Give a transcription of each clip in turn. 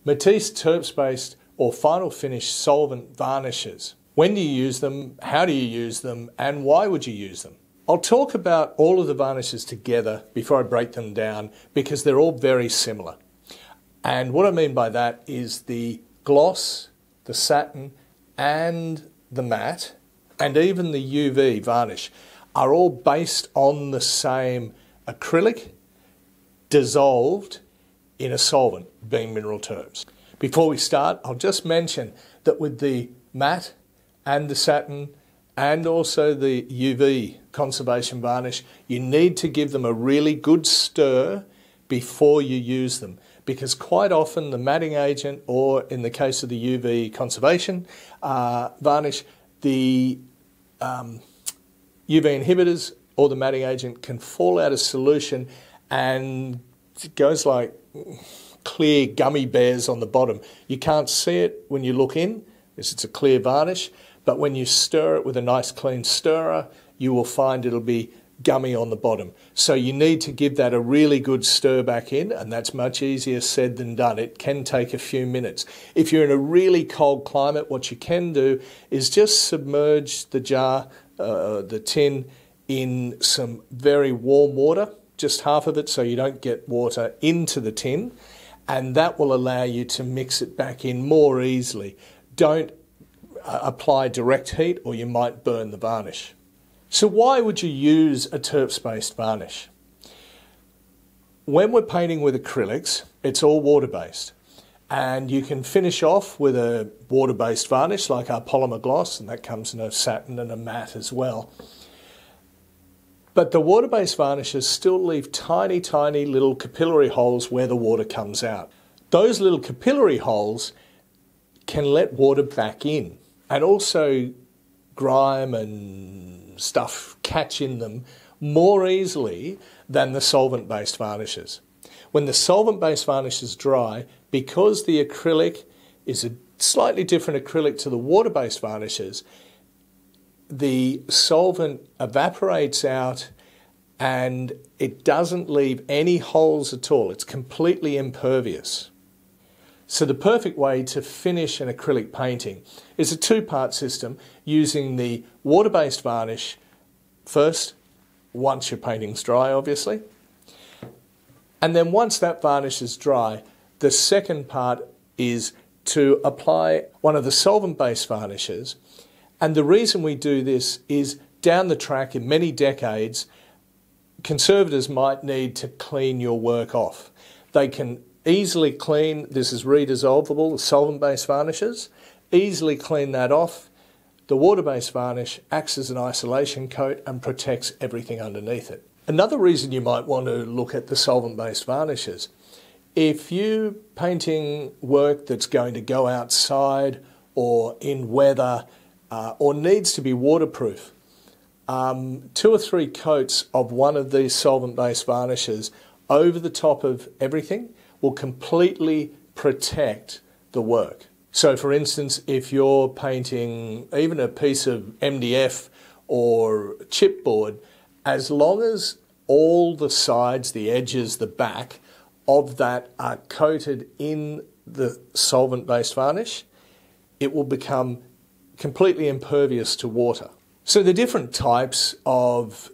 Matisse turps-based or final finish solvent varnishes. When do you use them, how do you use them, and why would you use them? I'll talk about all of the varnishes together before I break them down because they're all very similar. And what I mean by that is the gloss, the satin, and the matte, and even the UV varnish are all based on the same acrylic dissolved in a solvent, being mineral turps. Before we start, I'll just mention that with the matte and the satin and also the UV conservation varnish, you need to give them a really good stir before you use them, because quite often the matting agent, or in the case of the UV conservation varnish, the UV inhibitors or the matting agent can fall out of solution and it goes like clear gummy bears on the bottom. You can't see it when you look in, because it's a clear varnish, but when you stir it with a nice clean stirrer, you will find it'll be gummy on the bottom. So you need to give that a really good stir back in, and that's much easier said than done. It can take a few minutes. If you're in a really cold climate, what you can do is just submerge the jar, the tin, in some very warm water, just half of it so you don't get water into the tin, and that will allow you to mix it back in more easily. Don't apply direct heat or you might burn the varnish. So why would you use a turps-based varnish? When we're painting with acrylics, it's all water-based, and you can finish off with a water-based varnish like our polymer gloss, and that comes in a satin and a matte as well. But the water-based varnishes still leave tiny, tiny little capillary holes where the water comes out. Those little capillary holes can let water back in, and also grime and stuff catch in them more easily than the solvent-based varnishes. When the solvent-based varnishes dry, because the acrylic is a slightly different acrylic to the water-based varnishes, the solvent evaporates out and it doesn't leave any holes at all. It's completely impervious. So the perfect way to finish an acrylic painting is a two-part system using the water-based varnish first, once your painting's dry obviously, and then once that varnish is dry, the second part is to apply one of the solvent-based varnishes. And the reason we do this is down the track in many decades, conservators might need to clean your work off. They can easily clean, this is redissolvable, the solvent-based varnishes, easily clean that off. The water-based varnish acts as an isolation coat and protects everything underneath it. Another reason you might want to look at the solvent-based varnishes, if you're painting work that's going to go outside or in weather or needs to be waterproof, 2 or 3 coats of one of these solvent-based varnishes over the top of everything will completely protect the work. So for instance, if you're painting even a piece of MDF or chipboard, as long as all the sides, the edges, the back of that are coated in the solvent-based varnish, it will become completely impervious to water. So the different types of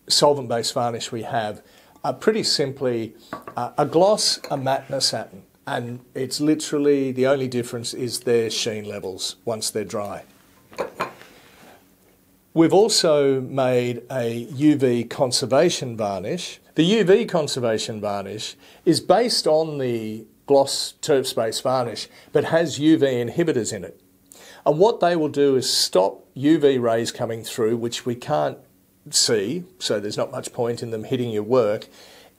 solvent-based varnish we have are pretty simply a gloss, a matte and a satin. And it's literally, the only difference is their sheen levels once they're dry. We've also made a UV conservation varnish. The UV conservation varnish is based on the gloss turps-based varnish, but has UV inhibitors in it. And what they will do is stop UV rays coming through, which we can't see, so there's not much point in them hitting your work.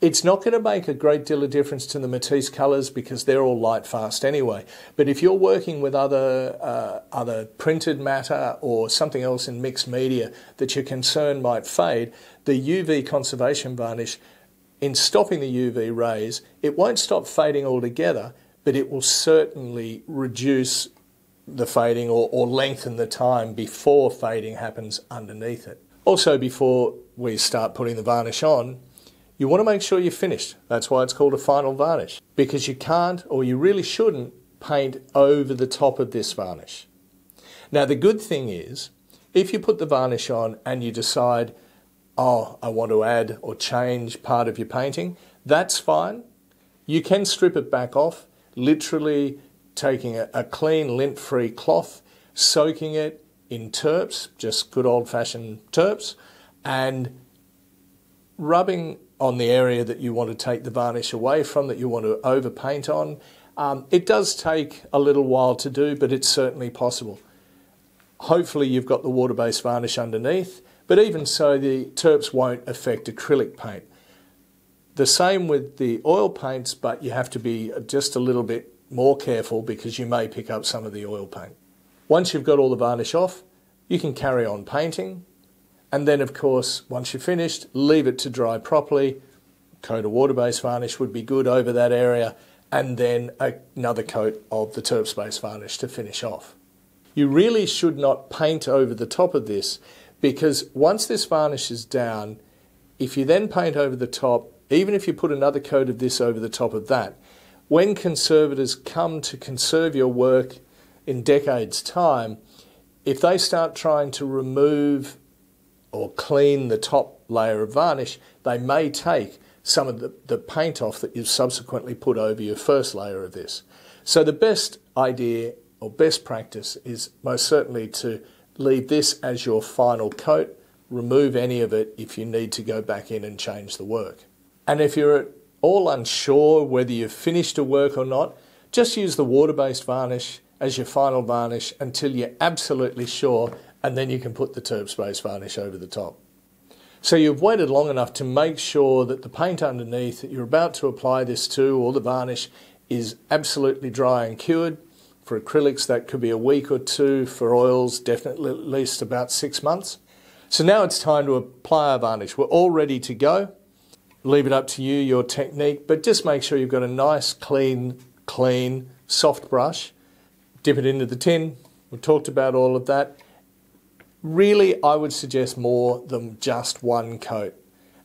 It's not going to make a great deal of difference to the Matisse colours because they're all light fast anyway. But if you're working with other printed matter or something else in mixed media that you're concerned might fade, the UV conservation varnish, in stopping the UV rays, it won't stop fading altogether, but it will certainly reduce the fading or lengthen the time before fading happens underneath it. Also, before we start putting the varnish on, You want to make sure you're finished. That's why it's called a final varnish, because you can't, or you really shouldn't, paint over the top of this varnish. Now the good thing is, if you put the varnish on and you decide, oh, I want to add or change part of your painting, that's fine. You can strip it back off, literally taking a clean lint-free cloth, soaking it in turps, just good old-fashioned turps, and rubbing on the area that you want to take the varnish away from, that you want to overpaint on. It does take a little while to do, but it's certainly possible. Hopefully you've got the water-based varnish underneath, but even so, the turps won't affect acrylic paint. The same with the oil paints, but you have to be just a little bit more careful because you may pick up some of the oil paint. Once you've got all the varnish off, you can carry on painting, and then of course, once you're finished, leave it to dry properly. A coat of water-based varnish would be good over that area, and then another coat of the turps-based varnish to finish off. You really should not paint over the top of this, because once this varnish is down, if you then paint over the top, even if you put another coat of this over the top of that, when conservators come to conserve your work in decades' time, if they start trying to remove or clean the top layer of varnish, they may take some of the paint off that you've subsequently put over your first layer of this. So the best idea or best practice is most certainly to leave this as your final coat, remove any of it if you need to go back in and change the work. And if you're at all unsure whether you've finished a work or not, just use the water-based varnish as your final varnish until you're absolutely sure, and then you can put the turps-based varnish over the top. So you've waited long enough to make sure that the paint underneath that you're about to apply this to, or the varnish, is absolutely dry and cured. For acrylics, that could be a week or two. For oils, definitely at least about 6 months. So now it's time to apply our varnish. We're all ready to go. Leave it up to you, your technique, but just make sure you've got a nice, clean, soft brush. Dip it into the tin. We talked about all of that. Really, I would suggest more than just one coat.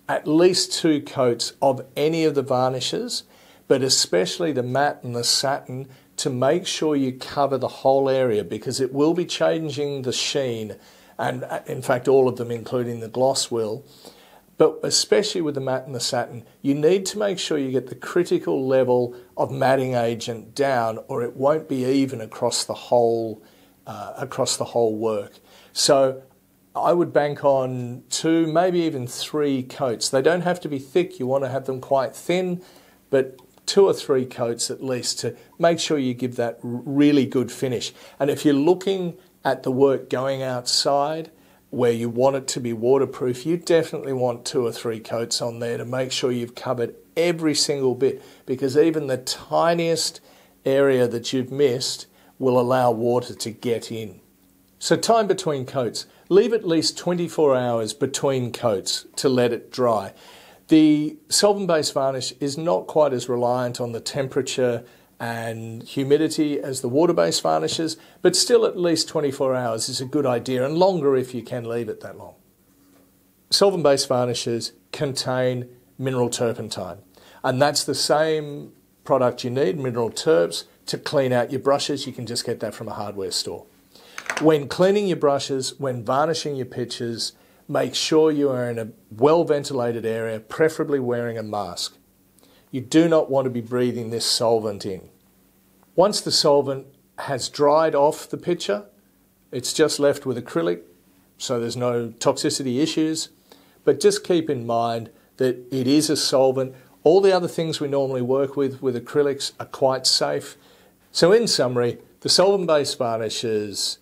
At least 2 coats of any of the varnishes, but especially the matte and the satin, to make sure you cover the whole area, because it will be changing the sheen, and in fact all of them, including the gloss, will. But especially with the matte and the satin, you need to make sure you get the critical level of matting agent down, or it won't be even across the whole work. So I would bank on 2, maybe even 3 coats. They don't have to be thick. You want to have them quite thin, but 2 or 3 coats at least to make sure you give that really good finish. And if you're looking at the work going outside, where you want it to be waterproof, you definitely want 2 or 3 coats on there to make sure you've covered every single bit, because even the tiniest area that you've missed will allow water to get in. So time between coats. Leave at least 24 hours between coats to let it dry. The solvent-based varnish is not quite as reliant on the temperature and humidity as the water-based varnishes, but still at least 24 hours is a good idea, and longer if you can leave it that long. Solvent-based varnishes contain mineral turpentine, and that's the same product you need, mineral turps, to clean out your brushes. You can just get that from a hardware store. When cleaning your brushes, when varnishing your pictures, make sure you are in a well-ventilated area, preferably wearing a mask. You do not want to be breathing this solvent in. Once the solvent has dried off the picture, it's just left with acrylic, so there's no toxicity issues. But just keep in mind that it is a solvent. All the other things we normally work with acrylics are quite safe. So in summary, the solvent-based varnishes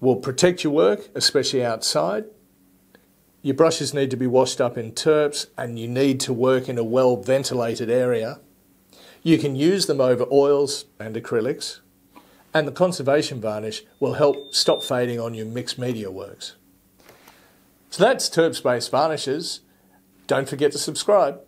will protect your work, especially outside. Your brushes need to be washed up in turps, and you need to work in a well-ventilated area. You can use them over oils and acrylics, and the conservation varnish will help stop fading on your mixed media works. So that's turps-based varnishes. Don't forget to subscribe.